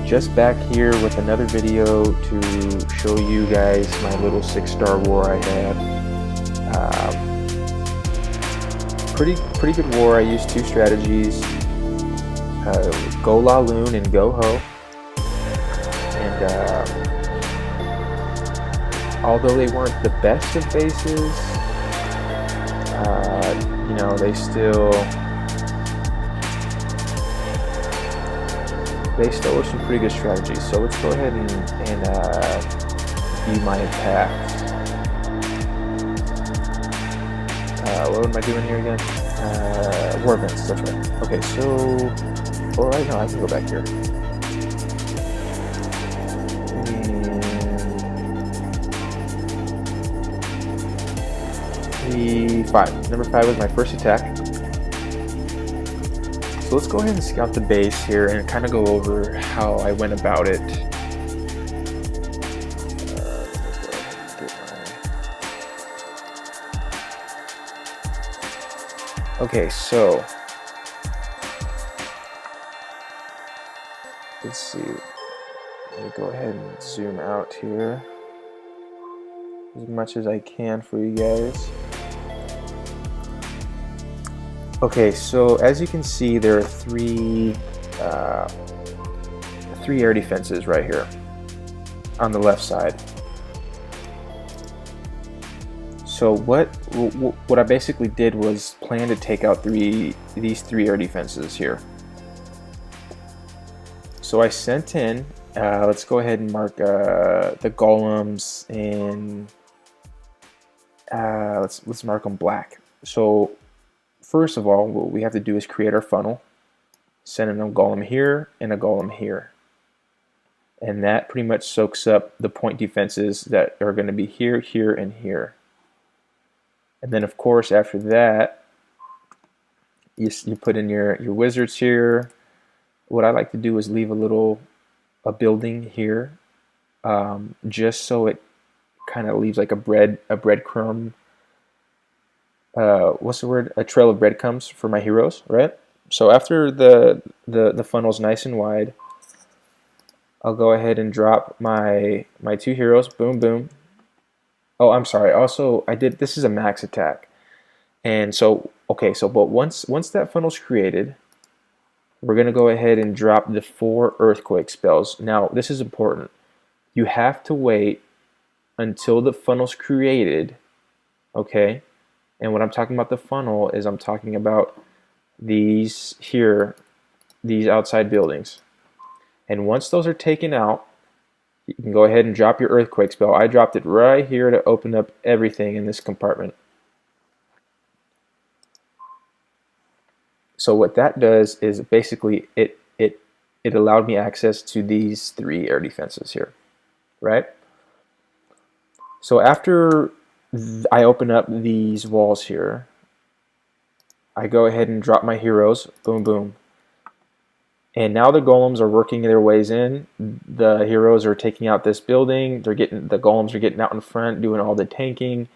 Just back here with another video to show you guys my little 6-star war I had. Pretty good war. I used two strategies, Go La Loon and Go Ho. And although they weren't the best of bases, you know, they still were some pretty good strategies. So let's go ahead and view my attacks. What am I doing here again? War events, that's right. Okay, so, alright, no, I can go back here. Number 5 was my first attack. So let's go ahead and scout the base here and kind of go over how I went about it. Okay, so let's see. Let me go ahead and zoom out here as much as I can for you guys. Okay, so as you can see, there are three air defenses right here on the left side. So what I basically did was plan to take out these three air defenses here. So I sent in. Let's go ahead and mark the golems in. Let's mark them black. So first of all, what we have to do is create our funnel, send in a golem here and a golem here. And that pretty much soaks up the point defenses that are going to be here, here, and here. And then, of course, after that, you put in your wizards here. What I like to do is leave a building here, just so it kind of leaves like a breadcrumb. What's the word? A trail of breadcrumbs for my heroes, right? So after the funnel's nice and wide, I'll go ahead and drop my two heroes. Boom, boom. Oh, I'm sorry. Also, this is a max attack, and so okay. So, but once that funnel's created, we're gonna go ahead and drop the 4 earthquake spells. Now, this is important. You have to wait until the funnel's created, okay? And when I'm talking about the funnel is I'm talking about these here, these outside buildings. And once those are taken out, you can go ahead and drop your earthquake spell. I dropped it right here to open up everything in this compartment. So what that does is basically it allowed me access to these 3 air defenses here, right? So after I open up these walls here, I go ahead and drop my heroes. Boom, boom. And now the golems are working their ways in. The heroes are taking out this building. The golems are getting out in front, doing all the tanking.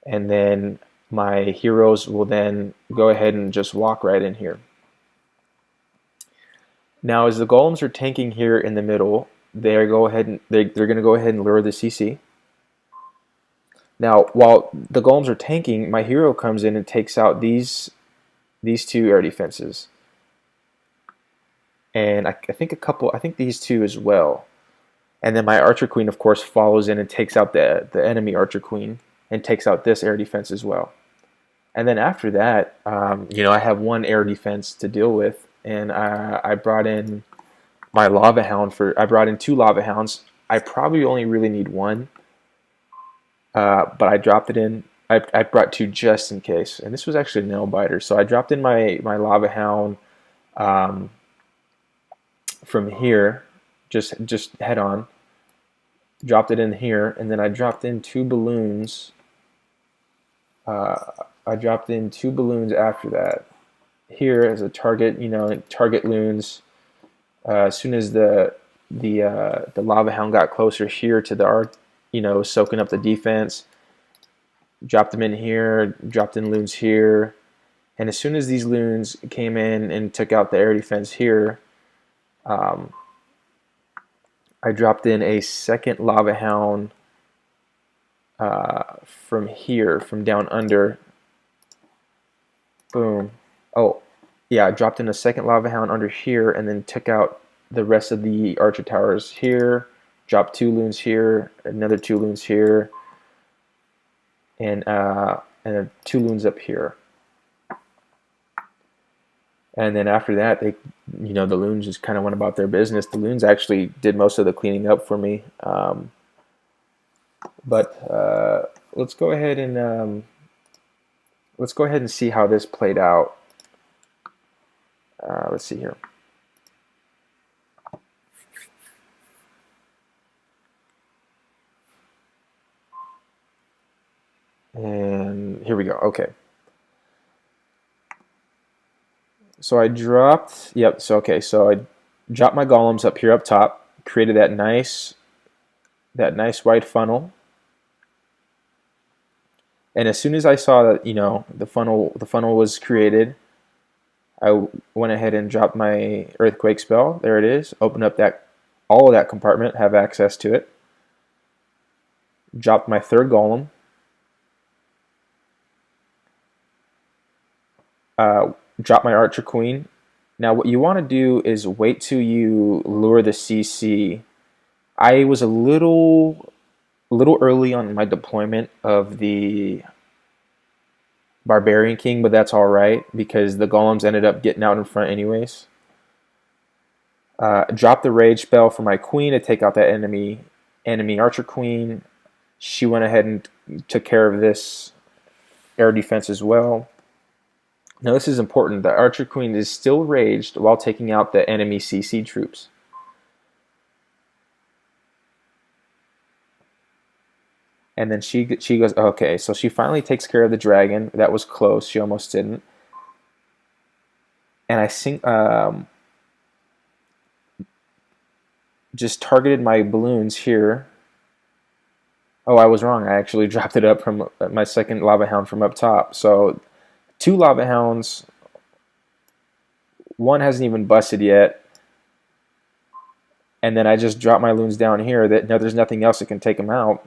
And then my heroes will then go ahead and just walk right in here. Now, as the golems are tanking here in the middle, they're going to go ahead and lure the CC. Now, while the golems are tanking, my hero comes in and takes out these 2 air defenses. And I think these 2 as well. And then my archer queen, of course, follows in and takes out the enemy archer queen and takes out this air defense as well. And then after that, you know, I have 1 air defense to deal with, and I brought in my lava hound I brought in 2 lava hounds. I probably only really need 1, but I dropped it in. I brought 2 just in case, and this was actually a nail biter. So I dropped in my lava hound. From here, just head on, dropped it in here, and then I dropped in 2 balloons. I dropped in 2 balloons after that here as a target, you know, target loons. As soon as the lava hound got closer here to the arc, you know, soaking up the defense, dropped them in here, dropped in loons here, and as soon as these loons came in and took out the air defense here, I dropped in a second lava hound from here, from down under. Boom. Oh, yeah, I dropped in a second lava hound under here and then took out the rest of the archer towers here. Dropped 2 loons here, another 2 loons here, and 2 loons up here. And then after that, the loons just kind of went about their business. The loons actually did most of the cleaning up for me. But let's go ahead and see how this played out. Let's see here. And here we go. Okay. So I dropped, so I dropped my golems up here up top, created that nice wide funnel. And as soon as I saw that, the funnel was created, I went ahead and dropped my earthquake spell. There it is. Open up all of that compartment, have access to it. Dropped my 3rd golem. Drop my archer queen. Now what you want to do is wait till you lure the CC. I was a little early on my deployment of the Barbarian King, but that's alright because the golems ended up getting out in front anyways. Drop the rage spell for my queen to take out that enemy archer queen. She went ahead and took care of this air defense as well. Now this is important. The archer queen is still raged while taking out the enemy CC troops. And then she goes, okay, so she finally takes care of the dragon. That was close. She almost didn't. And I think just targeted my balloons here. Oh, I was wrong. I actually dropped it up from my second lava hound from up top. So 2 lava hounds. 1 hasn't even busted yet. And then I just drop my loons down here. There's nothing else that can take them out.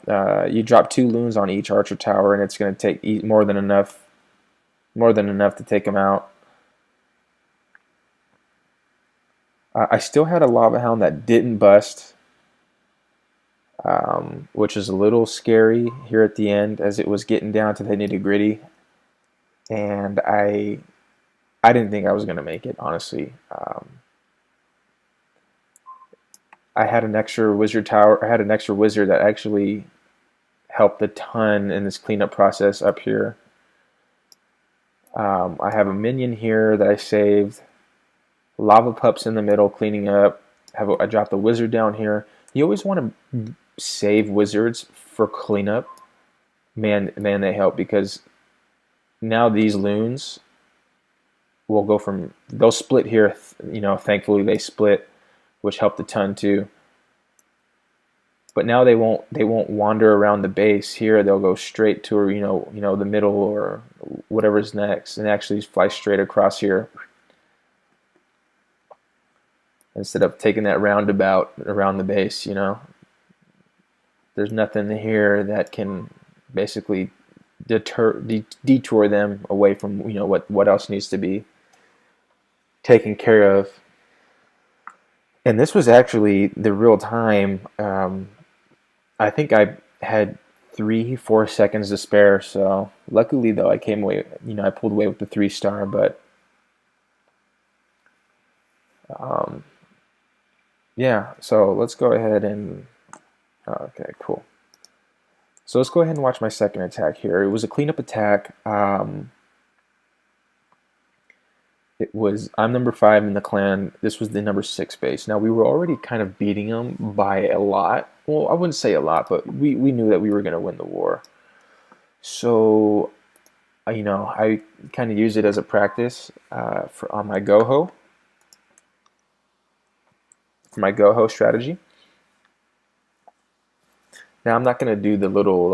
You drop 2 loons on each archer tower, and it's going to take more than enough to take them out. I still had a lava hound that didn't bust, which is a little scary here at the end as it was getting down to the nitty-gritty. And I didn't think I was going to make it, honestly. I had an extra wizard tower. I had an extra wizard that actually helped a ton in this cleanup process up here. I have a minion here that I saved. Lava pups in the middle cleaning up. I dropped the wizard down here. You always want to save wizards for cleanup. Man, they help because now these loons will they'll split here. Thankfully they split, which helped a ton too. But now they won't wander around the base here. They'll go straight to the middle or whatever's next, and actually fly straight across here instead of taking that roundabout around the base. There's nothing here that can basically detour them away from what else needs to be taken care of. And this was actually the real time. I think I had 3-4 seconds to spare. So luckily, though, I came away. I pulled away with the 3-star. But yeah. So let's go ahead and okay, cool. So let's go ahead and watch my second attack here. It was a cleanup attack. I'm number 5 in the clan. This was the number 6 base. Now we were already kind of beating them by a lot. Well, I wouldn't say a lot, but we knew that we were going to win the war. So, I kind of use it as a practice on my Goho. For my Goho strategy. Now I'm not going to do the little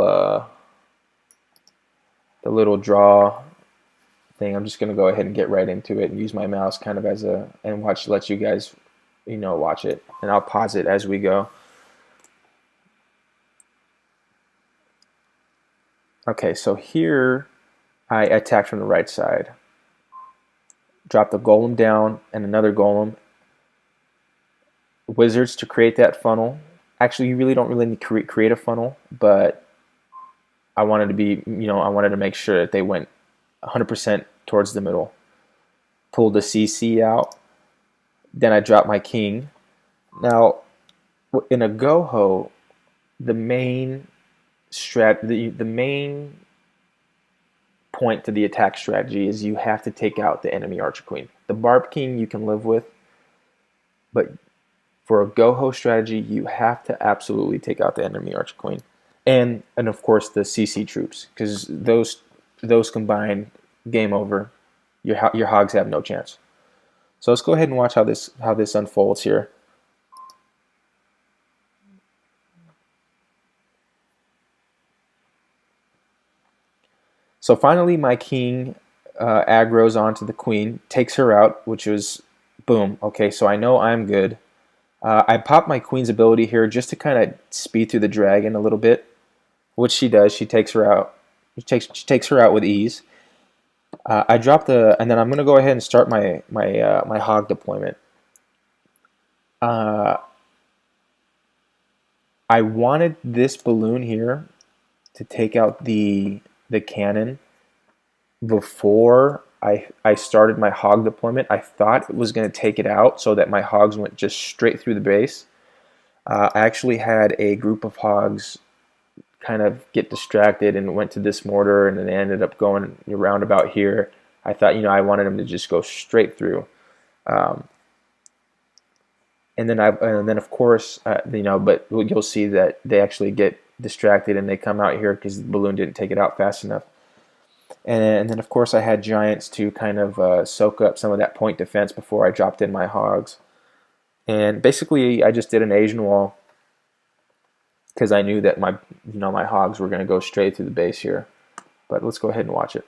draw thing. I'm just going to go ahead and get right into it and use my mouse kind of as let you guys, watch it. And I'll pause it as we go. Okay, so here I attacked from the right side. Dropped a golem down and another golem. Wizards to create that funnel. Actually, you really don't really need to create a funnel, but I wanted to be, I wanted to make sure that they went 100% towards the middle. Pulled the CC out. Then I dropped my king. Now, in a go-ho, the main the main point to the attack strategy is you have to take out the enemy archer queen. The barb king you can live with, but for a go-ho strategy, you have to absolutely take out the enemy archer queen, and of course the CC troops, because those combined, game over. Your hogs have no chance. So let's go ahead and watch how this unfolds here. So finally, my king aggroes onto the queen, takes her out, which was boom. Okay, so I know I'm good. I pop my queen's ability here just to kind of speed through the dragon a little bit, which she does. She takes her out. She takes her out with ease. I drop and then I'm gonna go ahead and start my hog deployment. I wanted this balloon here to take out the cannon before I started my hog deployment. I thought it was going to take it out so that my hogs went just straight through the base. I actually had a group of hogs kind of get distracted and went to this mortar, and then they ended up going around about here. I thought, I wanted them to just go straight through. And then of course, but you'll see that they actually get distracted and they come out here because the balloon didn't take it out fast enough. And then, of course, I had giants to kind of soak up some of that point defense before I dropped in my hogs. And basically, I just did an Asian wall because I knew that my hogs were going to go straight through the base here. But let's go ahead and watch it.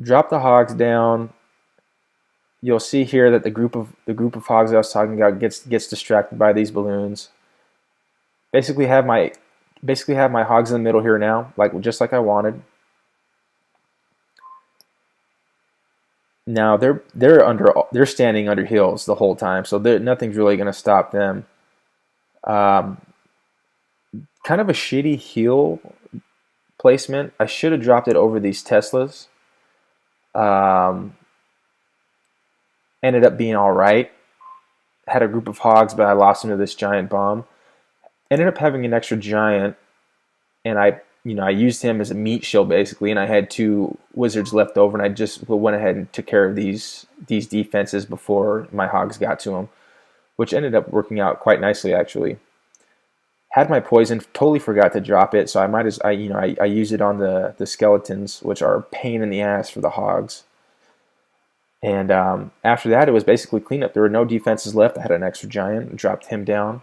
Drop the hogs down. You'll see here that the group of hogs I was talking about gets distracted by these balloons. Basically have my hogs in the middle here now, just like I wanted. Now they're standing under hills the whole time, so nothing's really going to stop them. Kind of a shitty heel placement. I should have dropped it over these Teslas. Ended up being all right. Had a group of hogs, but I lost them to this giant bomb. Ended up having an extra giant, and I used him as a meat shield basically, and I had 2 wizards left over, and I just went ahead and took care of these defenses before my hogs got to them, which ended up working out quite nicely actually. Had my poison, totally forgot to drop it, so I use it on the skeletons, which are a pain in the ass for the hogs. And after that, it was basically cleanup. There were no defenses left. I had an extra giant, dropped him down.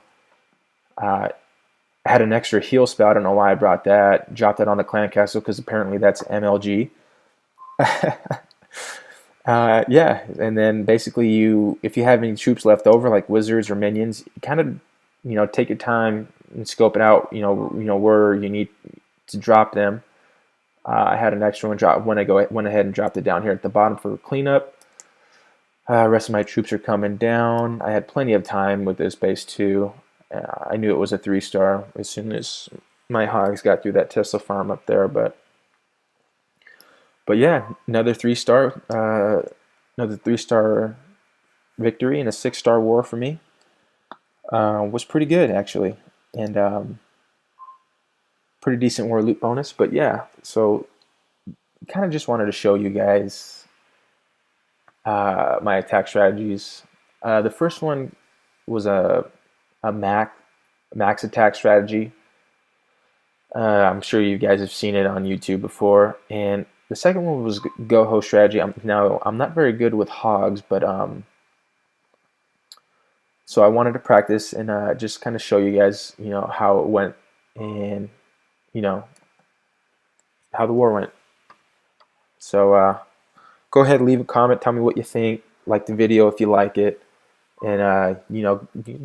I had an extra heal spell. I don't know why I brought that. Dropped that on the clan castle because apparently that's MLG. Yeah, and then basically if you have any troops left over, like wizards or minions, kind of take your time and scope it out. Where you need to drop them. I had an extra one went ahead and dropped it down here at the bottom for cleanup. Rest of my troops are coming down. I had plenty of time with this base too. I knew it was a 3-star as soon as my hogs got through that Tesla farm up there. But yeah, another 3-star, victory and a 6-star war for me. Was pretty good actually, and pretty decent war loot bonus. But yeah, so kind of just wanted to show you guys my attack strategies. The first one was a max attack strategy. I'm sure you guys have seen it on YouTube before. And the second one was go-ho strategy. I'm not very good with hogs, but so I wanted to practice and just kind of show you guys, how it went and how the war went. So go ahead, leave a comment, tell me what you think, like the video if you like it, and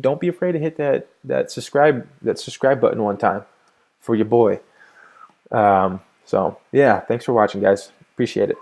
don't be afraid to hit that subscribe button one time. for your boy. So yeah, thanks for watching, guys. Appreciate it.